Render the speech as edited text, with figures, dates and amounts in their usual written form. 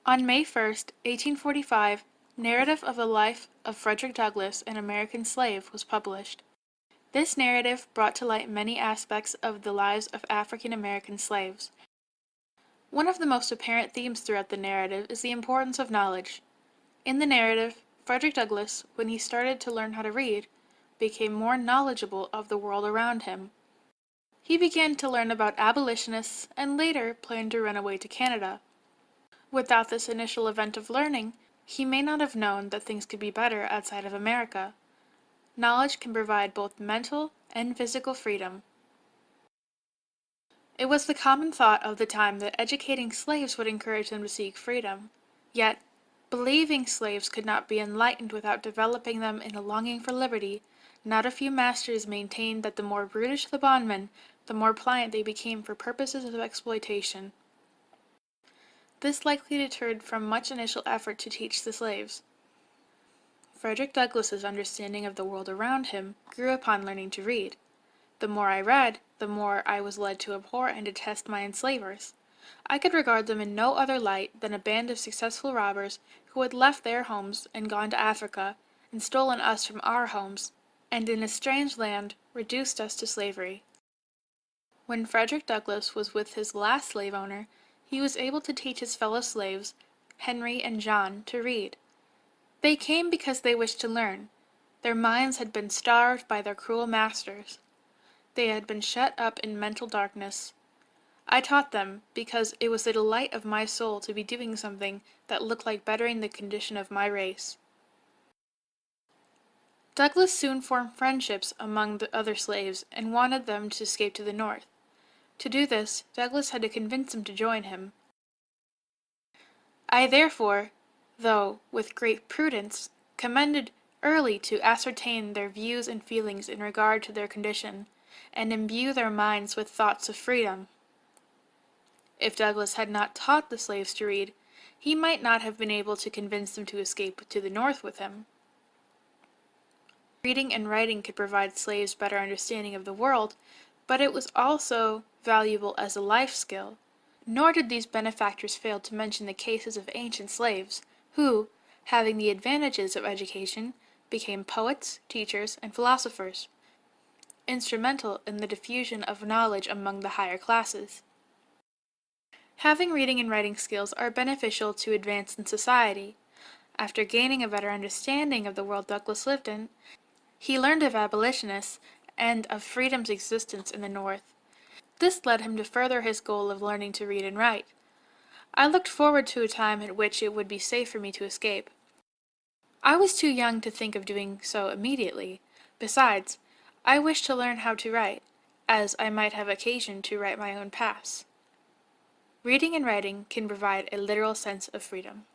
On May 1st, 1845, Narrative of the Life of Frederick Douglass, an American Slave, was published. This narrative brought to light many aspects of the lives of African American slaves. One of the most apparent themes throughout the narrative is the importance of knowledge. In the narrative, Frederick Douglass, when he started to learn how to read, became more knowledgeable of the world around him. He began to learn about abolitionists and later planned to run away to Canada. Without this initial event of learning, he may not have known that things could be better outside of America. Knowledge can provide both mental and physical freedom. It was the common thought of the time that educating slaves would encourage them to seek freedom. Yet, believing slaves could not be enlightened without developing them in a longing for liberty, not a few masters maintained that the more brutish the bondmen, the more pliant they became for purposes of exploitation. This likely deterred from much initial effort to teach the slaves. Frederick Douglass's understanding of the world around him grew upon learning to read. The more I read, the more I was led to abhor and detest my enslavers. I could regard them in no other light than a band of successful robbers who had left their homes and gone to Africa, and stolen us from our homes, and in a strange land reduced us to slavery. When Frederick Douglass was with his last slave owner, he was able to teach his fellow slaves, Henry and John, to read. They came because they wished to learn. Their minds had been starved by their cruel masters. They had been shut up in mental darkness. I taught them because it was the delight of my soul to be doing something that looked like bettering the condition of my race. Douglass soon formed friendships among the other slaves and wanted them to escape to the north. To do this, Douglass had to convince them to join him. I therefore, though with great prudence, commended early to ascertain their views and feelings in regard to their condition, and imbue their minds with thoughts of freedom. If Douglass had not taught the slaves to read, he might not have been able to convince them to escape to the north with him. Reading and writing could provide slaves better understanding of the world, but it was also valuable as a life skill. Nor did these benefactors fail to mention the cases of ancient slaves, who, having the advantages of education, became poets, teachers, and philosophers, instrumental in the diffusion of knowledge among the higher classes. Having reading and writing skills are beneficial to advance in society. After gaining a better understanding of the world Douglass lived in, he learned of abolitionists and of freedom's existence in the North. This led him to further his goal of learning to read and write. I looked forward to a time at which it would be safe for me to escape. I was too young to think of doing so immediately. Besides, I wished to learn how to write, as I might have occasion to write my own pass. Reading and writing can provide a literal sense of freedom.